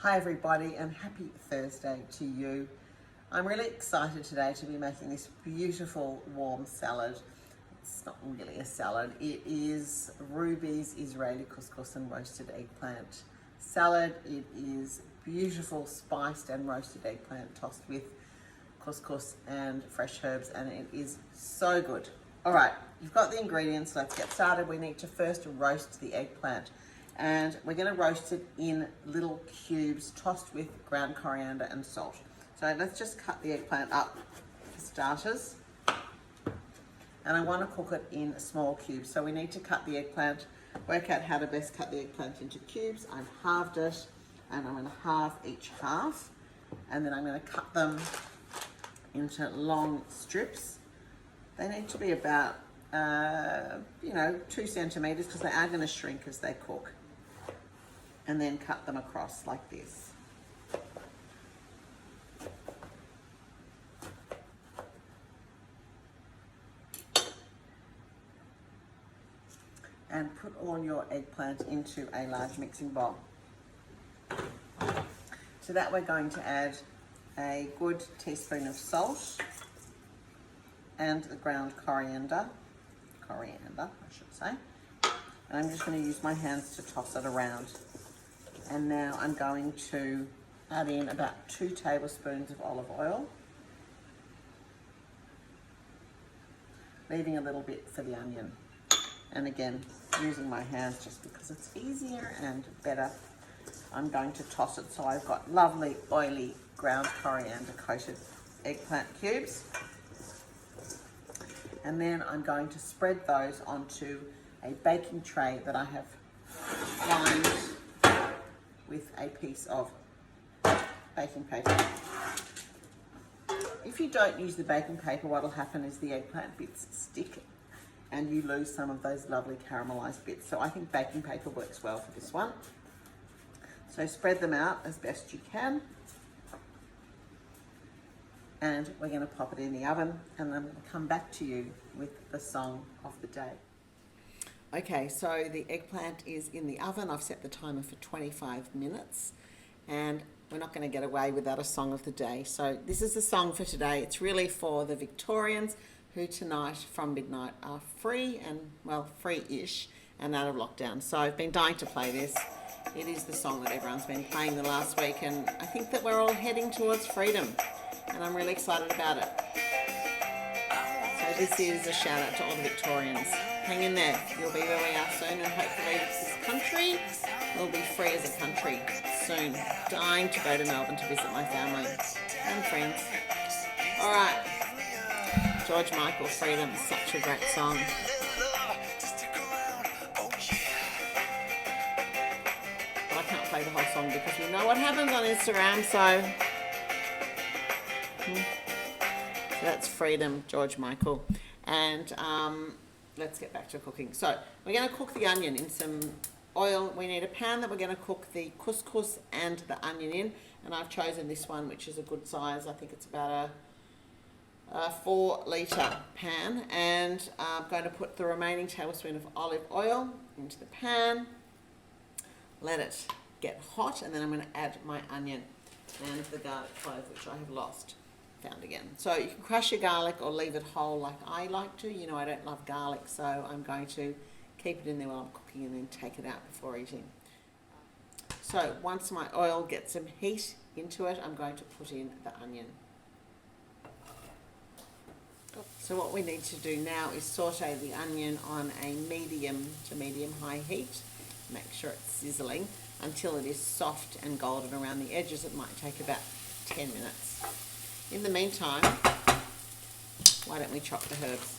Hi everybody and happy Thursday to you. I'm really excited today to be making this beautiful warm salad. It's not really a salad, it is Ruby's Israeli couscous and roasted eggplant salad. It is beautiful spiced and roasted eggplant tossed with couscous and fresh herbs, and it is so good. All right, you've got the ingredients, let's get started. We need to first roast the eggplant, and we're going to roast it in little cubes tossed with ground coriander and salt. So let's just cut the eggplant up for starters, and I want to cook it in small cubes. So we need to cut the eggplant, work out how to best cut the eggplant into cubes. I've halved it, and I'm going to halve each half, and then I'm going to cut them into long strips. They need to be about 2 centimeters because they are going to shrink as they cook, and then cut them across like this. And put all your eggplant into a large mixing bowl. To that we're going to add a good teaspoon of salt and the ground coriander, I should say. And I'm just going to use my hands to toss it around. And now I'm going to add in about 2 tablespoons of olive oil, leaving a little bit for the onion. And again, using my hands just because it's easier and better. I'm going to toss it so I've got lovely oily ground coriander coated eggplant cubes. And then I'm going to spread those onto a baking tray that I have lined with a piece of baking paper. If you don't use the baking paper, what will happen is the eggplant bits stick and you lose some of those lovely caramelized bits. So I think baking paper works well for this one. So spread them out as best you can. And we're going to pop it in the oven, and then we'll come back to you with the song of the day. Okay, so the eggplant is in the oven. I've set the timer for 25 minutes, and we're not going to get away without a song of the day. So this is the song for today. It's really for the Victorians who tonight from midnight are free and, well, free-ish and out of lockdown. So I've been dying to play this. It is the song that everyone's been playing the last week, and I think that we're all heading towards freedom, and I'm really excited about it. So this is a shout out to all the Victorians. Hang in there, you'll be where we are soon, and hopefully this country will be free as a country soon. Dying to go to Melbourne to visit my family and friends. All right, George Michael, Freedom, such a great song. But I can't play the whole song because you know what happens on Instagram, so that's Freedom, George Michael. And let's get back to cooking. So we're going to cook the onion in some oil. We need a pan that we're going to cook the couscous and the onion in, and I've chosen this one, which is a good size. I think it's about a 4 litre pan, and I'm going to put the remaining tablespoon of olive oil into the pan, let it get hot, and then I'm going to add my onion and the garlic clove, which I have found again. So you can crush your garlic or leave it whole like I like to. You know, I don't love garlic, so I'm going to keep it in there while I'm cooking and then take it out before eating. So once my oil gets some heat into it, I'm going to put in the onion. So what we need to do now is saute the onion on a medium to medium-high heat. Make sure it's sizzling until it is soft and golden around the edges. It might take about 10 minutes. In the meantime, why don't we chop the herbs?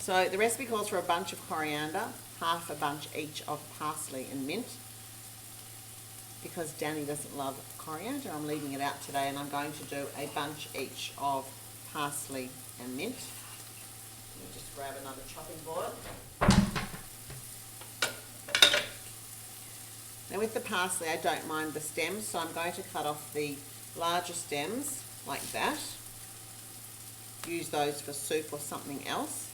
So the recipe calls for a bunch of coriander, half a bunch each of parsley and mint. Because Danny doesn't love coriander, I'm leaving it out today, and I'm going to do a bunch each of parsley and mint. Let me just grab another chopping board. Now with the parsley, I don't mind the stems, so I'm going to cut off the larger stems like that. Use those for soup or something else.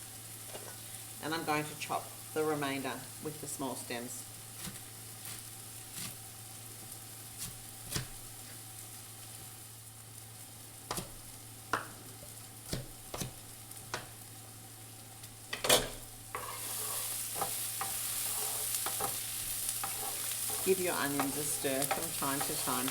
And I'm going to chop the remainder with the small stems. Give your onions a stir from time to time.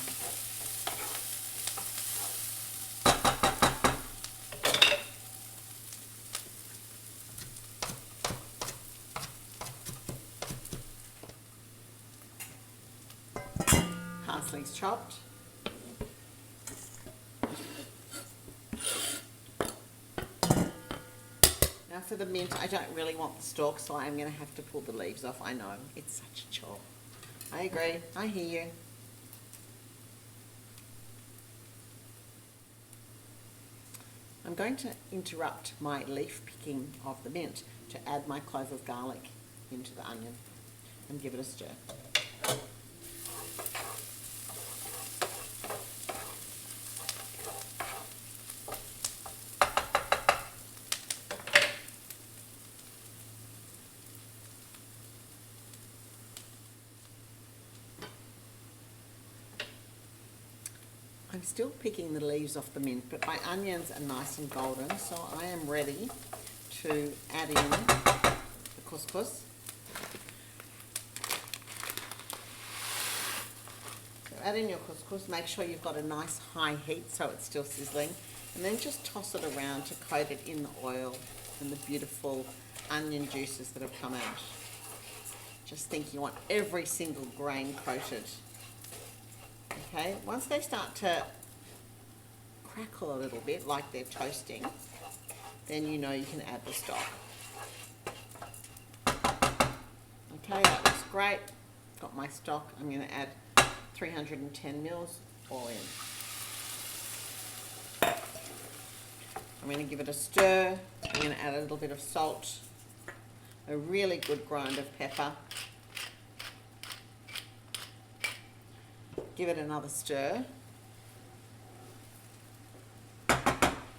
Parsley's chopped. Now for the mint, I don't really want the stalk, so I'm going to have to pull the leaves off. I know, it's such a chore. I agree, I hear you. I'm going to interrupt my leaf picking of the mint to add my clove of garlic into the onion and give it a stir. I'm still picking the leaves off the mint, but my onions are nice and golden, so I am ready to add in the couscous. So add in your couscous, make sure you've got a nice high heat so it's still sizzling, and then just toss it around to coat it in the oil and the beautiful onion juices that have come out. Just think you want every single grain coated. Okay, once they start to crackle a little bit, like they're toasting, then you know you can add the stock. Okay, that looks great. Got my stock. I'm going to add 310 mils all in. I'm going to give it a stir. I'm going to add a little bit of salt, a really good grind of pepper. Give it another stir.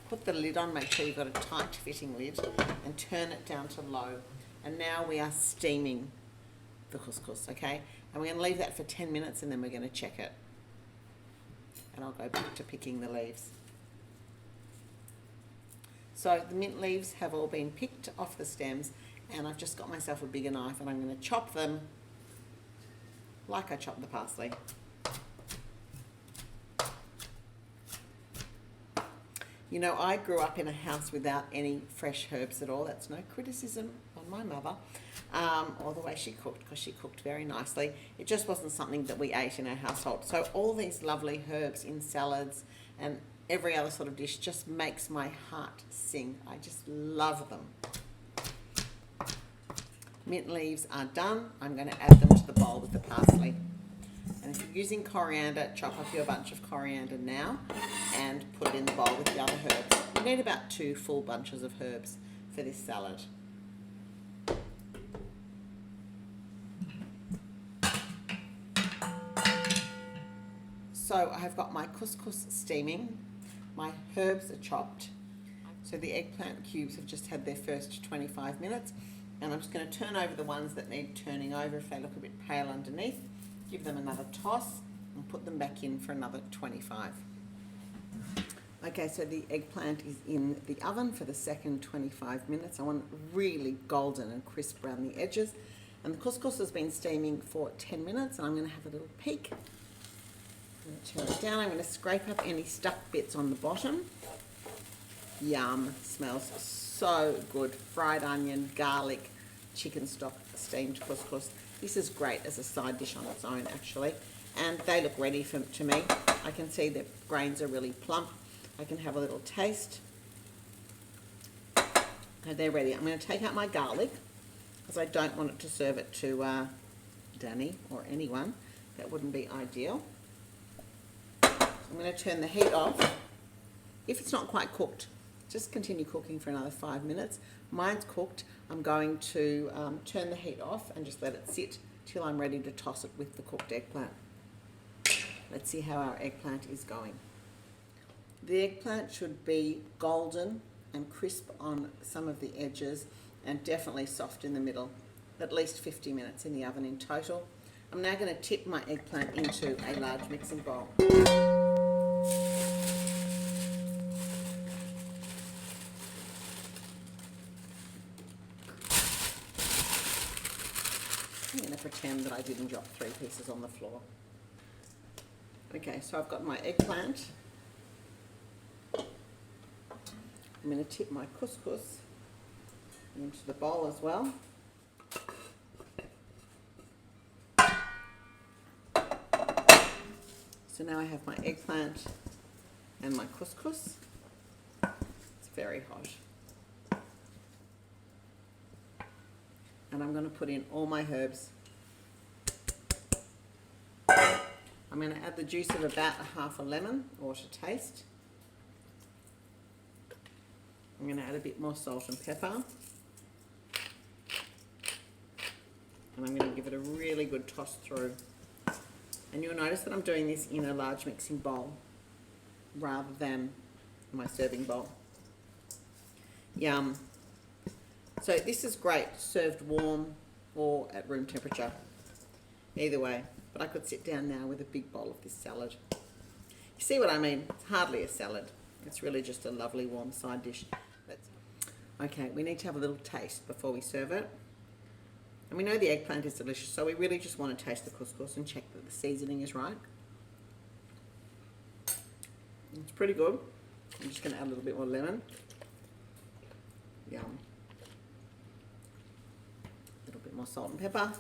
Put the lid on, make sure you've got a tight fitting lid, and turn it down to low. And now we are steaming the couscous, okay? And we're going to leave that for 10 minutes and then we're going to check it. And I'll go back to picking the leaves. So the mint leaves have all been picked off the stems, and I've just got myself a bigger knife and I'm going to chop them like I chopped the parsley. You know, I grew up in a house without any fresh herbs at all. That's no criticism on my mother, or the way she cooked, because she cooked very nicely. It just wasn't something that we ate in our household. So all these lovely herbs in salads and every other sort of dish just makes my heart sing. I just love them. Mint leaves are done. I'm going to add them to the bowl with the parsley. And if you're using coriander, chop up your bunch of coriander now and put it in the bowl with the other herbs. You need about 2 full bunches of herbs for this salad. So I've got my couscous steaming, my herbs are chopped. So the eggplant cubes have just had their first 25 minutes, and I'm just going to turn over the ones that need turning over if they look a bit pale underneath. Give them another toss and put them back in for another 25. Okay, so the eggplant is in the oven for the second 25 minutes. I want it really golden and crisp around the edges. And the couscous has been steaming for 10 minutes, and I'm going to have a little peek. I'm going to turn it down. I'm going to scrape up any stuck bits on the bottom. Yum, smells so good. Fried onion, garlic, chicken stock, steamed couscous. This is great as a side dish on its own, actually. And they look ready to me. I can see the grains are really plump. I can have a little taste. And they're ready. I'm going to take out my garlic because I don't want it to serve it to Danny or anyone. That wouldn't be ideal. I'm going to turn the heat off. If it's not quite cooked, just continue cooking for another 5 minutes. Mine's cooked. I'm going to turn the heat off and just let it sit till I'm ready to toss it with the cooked eggplant. Let's see how our eggplant is going. The eggplant should be golden and crisp on some of the edges and definitely soft in the middle. At least 50 minutes in the oven in total. I'm now going to tip my eggplant into a large mixing bowl. I'm going to 10 that I didn't drop 3 pieces on the floor. Okay, so I've got my eggplant. I'm going to tip my couscous into the bowl as well. So now I have my eggplant and my couscous. It's very hot. And I'm going to put in all my herbs. I'm going to add the juice of about half a lemon, or to taste. I'm going to add a bit more salt and pepper. And I'm going to give it a really good toss through. And you'll notice that I'm doing this in a large mixing bowl rather than my serving bowl. Yum. So this is great served warm or at room temperature. Either way. But I could sit down now with a big bowl of this salad. You see what I mean? It's hardly a salad. It's really just a lovely warm side dish. Okay, we need to have a little taste before we serve it. And we know the eggplant is delicious, so we really just want to taste the couscous and check that the seasoning is right. It's pretty good. I'm just going to add a little bit more lemon. Yum. A little bit more salt and pepper.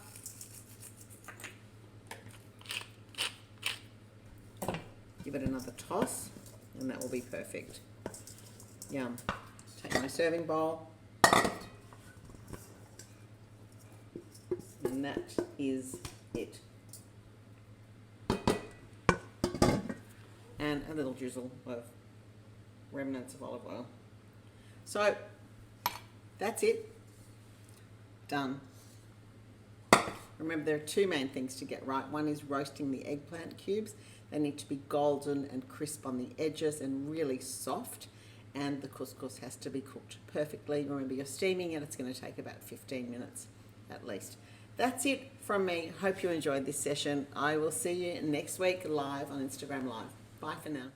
Give it another toss, and that will be perfect. Yum. Take my serving bowl. And that is it. And a little drizzle of remnants of olive oil. So that's it. Done. Remember, there are 2 main things to get right. One is roasting the eggplant cubes. They need to be golden and crisp on the edges and really soft. And the couscous has to be cooked perfectly. Remember, you're steaming it. It's going to take about 15 minutes at least. That's it from me. Hope you enjoyed this session. I will see you next week live on Instagram Live. Bye for now.